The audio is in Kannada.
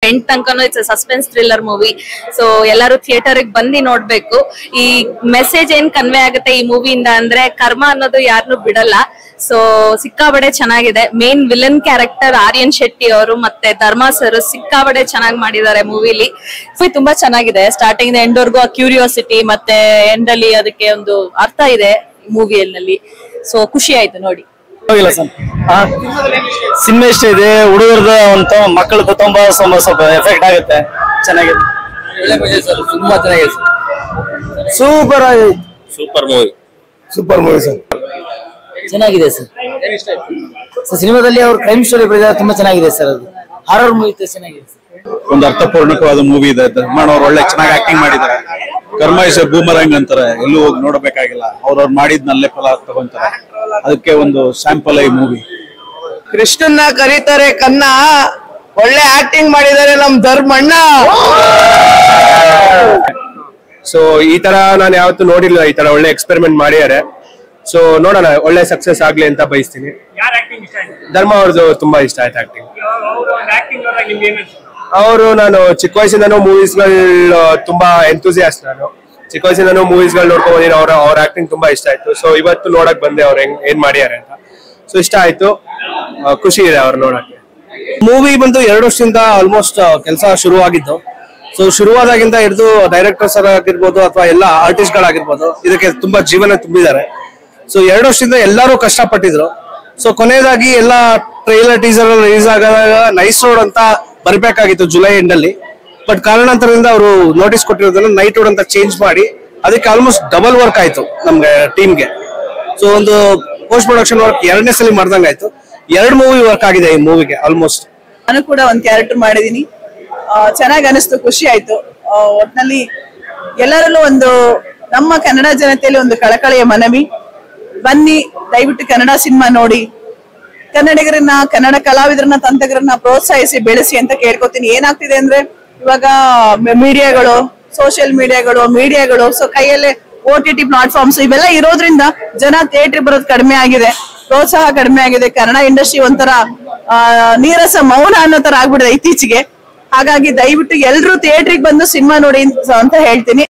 ಎಂಡ್ ತನಕನೂ it's suspense thriller movie. So ಎಲ್ಲರೂ ಥಿಯೇಟರ್ ಬಂದು ನೋಡ್ಬೇಕು. ಈ ಮೆಸೇಜ್ ಏನ್ ಕನ್ವೆ ಆಗುತ್ತೆ ಈ ಮೂವಿಯಿಂದ ಅಂದ್ರೆ ಕರ್ಮ ಅನ್ನೋದು ಯಾರನ್ನೂ ಬಿಡಲ್ಲ. ಸೊ ಸಿಕ್ಕಾಬಡೆ ಚೆನ್ನಾಗಿದೆ. Main villain character Aryan Shetty ಅವರು ಮತ್ತೆ ಧರ್ಮ ಸರ್ ಸಿಕ್ಕಾಬಡೆ ಚೆನ್ನಾಗಿ ಮಾಡಿದ್ದಾರೆ ಮೂವಿಲಿ. ತುಂಬಾ ಚೆನ್ನಾಗಿದೆ. ಸ್ಟಾರ್ಟಿಂಗ್ ಎಂಡ್ ವರ್ಗು ಕ್ಯೂರಿಯಾಸಿಟಿ ಮತ್ತೆ ಎಂಡ್ ಅಲ್ಲಿ ಅದಕ್ಕೆ ಒಂದು ಅರ್ಥ ಇದೆ ಮೂವಿಯಲ್ಲಿ. ಸೊ ಖುಷಿ ಆಯ್ತು ನೋಡಿ. ಸಿನಿಮಾ ಇಷ್ಟ ಇದೆ. ಹುಡುಗರದ ಅಂತ ಮಕ್ಕಳದ್ದು ತುಂಬಾ ಸ್ವಲ್ಪ ಎಫೆಕ್ಟ್ ಆಗುತ್ತೆ. ಚೆನ್ನಾಗಿದೆ, ತುಂಬಾ ಚೆನ್ನಾಗಿದೆ. ಸೂಪರ್ ಆಗಿದೆ. Super movie sir. ಚೆನ್ನಾಗಿದೆ ಸರ್. ಸಿನಿಮಾದಲ್ಲಿ ಅವ್ರ ಕ್ರೈಮ್ ಸ್ಟೋರಿ ಬರೆದಿದ್ದಾರೆ, ತುಂಬಾ ಚೆನ್ನಾಗಿದೆ ಸರ್. ಅದು ಹಾರರ್ ಮೂವಿ ಚೆನ್ನಾಗಿದೆ. ಒಂದು ಅರ್ಥಪೂರ್ಣಕವಾದ ಮೂವಿ ಇದೆ. ಧರ್ಮಣ್ಣ ಅವ್ರು ಒಳ್ಳೆ ಚೆನ್ನಾಗಿ ಆಕ್ಟಿಂಗ್ ಮಾಡಿದ್ದಾರೆ. ಕರ್ಮ ಇಸ್ ಬೂಮರಂಗ್ ಅಂತಾರೆ, ಎಲ್ಲೂ ಹೋಗಿ ನೋಡಬೇಕಾಗಿಲ್ಲ. ಅವ್ರವ್ರು ಮಾಡಿದ್ನಲ್ಲೇ ಫಲ ತಗೊಂತಾರೆ. ಅದಕ್ಕೆ ಒಂದು ಸ್ಯಾಂಪಲ್ ಈ ಮೂವಿ. ಕೃಷ್ಣನ್ನ ಕರೀತಾರೆ ಕನ್ನ, ಒಳ್ಳೆ ಆಕ್ಟಿಂಗ್ ಮಾಡಿದ್ದಾರೆ ನಮ್ ಧರ್ಮಣ್ಣ. ಸೊ ಈ ತರ ನಾನು ಯಾವತ್ತೂ ನೋಡಿಲ್ಲ. ಈ ತರ ಒಳ್ಳೆ ಎಕ್ಸ್ಪೆರಿಮೆಂಟ್ ಮಾಡಿದ್ದಾರೆ. ಸೊ ನೋಡೋಣ, ಒಳ್ಳೆ ಸಕ್ಸಸ್ ಆಗ್ಲಿ ಅಂತ ಬಯಸ್ತೀನಿ. ಧರ್ಮ ಅವ್ರದ್ದು ತುಂಬಾ ಇಷ್ಟ ಆಯ್ತು ಆಕ್ಟಿಂಗ್. ಅವರು ನಾನು ಚಿಕ್ಕ ವಯಸ್ಸಿಂದನೂ ಮೂವೀಸ್ ಗಳು ತುಂಬಾ ಎಂತೂಸಿಯಾಸ್ಟ್. ನಾನು ಚಿಕ್ಕ ವಯಸ್ಸಿಂದನೂ ಮೂವೀಸ್ ಗಳು ನೋಡ್ಕೊಂಡ್ ಬಂದಿನಿ. ಅವ್ರ ಆಕ್ಟಿಂಗ್ ತುಂಬಾ ಇಷ್ಟ ಆಯ್ತು. ಸೊ ಇವತ್ತು ನೋಡಕ್ ಬಂದೆ ಅವ್ರ ಏನ್ ಮಾಡ್ಯಾರ ಅಂತ. ಸೊ ಇಷ್ಟ ಆಯ್ತು, ಖುಷಿ ಇದೆ ಅವ್ರು ನೋಡಕ್ಕೆ. ಮೂವಿ ಬಂದು 2 ವರ್ಷದಿಂದ ಆಲ್ಮೋಸ್ಟ್ ಕೆಲಸ ಶುರುವಾಗಿದ್ದು. ಸೊ ಶುರುವಾದಾಗಿಂದ ಹಿಡಿದು ಡೈರೆಕ್ಟರ್ಸ್ ಆಗಿರ್ಬೋದು ಅಥವಾ ಎಲ್ಲ ಆರ್ಟಿಸ್ಟ್ ಗಳಾಗಿರ್ಬೋದು ಇದಕ್ಕೆ ತುಂಬಾ ಜೀವನ ತುಂಬಿದ್ದಾರೆ. ಸೊ 2 ವರ್ಷದಿಂದ ಎಲ್ಲರೂ ಕಷ್ಟಪಟ್ಟಿದ್ರು. ಸೊ ಕೊನೆಯದಾಗಿ ಎಲ್ಲ ಟ್ರೈಲರ್ ಟೀಸರ್ ರಿಲೀಸ್ ಆದಾಗ ನೈಸ್ ರೋಡ್ ಅಂತ ಬರ್ಬೇಕಾಗಿತ್ತು ಜುಲೈ ಎಂಡ್ ಅಲ್ಲಿ. ಬಟ್ ಕಾರಣಾಂತರದಿಂದ ಅವರು ನೋಟಿಸ್ ಕೊಟ್ಟಿರೋದನ್ನ ನೈಟ್ ರೋಡ್ ಅಂತ ಚೇಂಜ್ ಮಾಡಿ ಅದಕ್ಕೆ ಆಲ್ಮೋಸ್ಟ್ ಡಬಲ್ ವರ್ಕ್ ಆಯ್ತು ನಮ್ಗೆ ಟೀಮ್ಗೆ. ಸೊ ಒಂದು ಪೋಸ್ಟ್ ಪ್ರೊಡಕ್ಷನ್ ವರ್ಕ್ 2ನೇ ಸಲ ಮಾಡ್ದಂಗಾಯ್ತು. 2 ಮೂವಿ ವರ್ಕ್ ಆಗಿದೆ ಈ ಮೂವಿಗೆ ಆಲ್ಮೋಸ್ಟ್. ನಾನು ಕೂಡ ಒಂದು ಕ್ಯಾರೆಕ್ಟರ್ ಮಾಡಿದೀನಿ. ಚೆನ್ನಾಗಿ ಅನಿಸ್ತು, ಖುಷಿ ಆಯ್ತು. ಒಟ್ನಲ್ಲಿ ಎಲ್ಲರಲ್ಲೂ ಒಂದು ನಮ್ಮ ಕನ್ನಡ ಜನತೆಯಲ್ಲಿ ಒಂದು ಕಳಕಳಿಯ ಮನವಿ. ಬನ್ನಿ, ದಯವಿಟ್ಟು ಕನ್ನಡ ಸಿನಿಮಾ ನೋಡಿ, ಕನ್ನಡಿಗರನ್ನ, ಕನ್ನಡ ಕಲಾವಿದರನ್ನ, ತಂತ್ರಜ್ಞರನ್ನ ಪ್ರೋತ್ಸಾಹಿಸಿ ಬೆಳೆಸಿ ಅಂತ ಕೇಳ್ಕೊತೀನಿ. ಏನಾಗ್ತಿದೆ ಅಂದ್ರೆ ಇವಾಗ ಮೀಡಿಯಾಗಳು, ಸೋಷಿಯಲ್ ಮೀಡಿಯಾಗಳು ಸೊ ಕೈಯಲ್ಲೇ OTT ಪ್ಲಾಟ್ಫಾರ್ಮ್ಸ್ ಇವೆಲ್ಲ ಇರೋದ್ರಿಂದ ಜನ ಥಿಯೇಟರ್ ಬರೋದು ಕಡಿಮೆ ಆಗಿದೆ, ಪ್ರೋತ್ಸಾಹ ಕಡಿಮೆ ಆಗಿದೆ. ಕನ್ನಡ ಇಂಡಸ್ಟ್ರಿ ಒಂಥರ ನೀರಸ ಮೌನ ಅನ್ನೋ ತರ ಆಗ್ಬಿಡಿದೆ ಇತ್ತೀಚೆಗೆ. ಹಾಗಾಗಿ ದಯವಿಟ್ಟು ಎಲ್ರು ಥಿಯೇಟರ್ಗೆ ಬಂದು ಸಿನಿಮಾ ನೋಡಿ ಅಂತ ಹೇಳ್ತೀನಿ.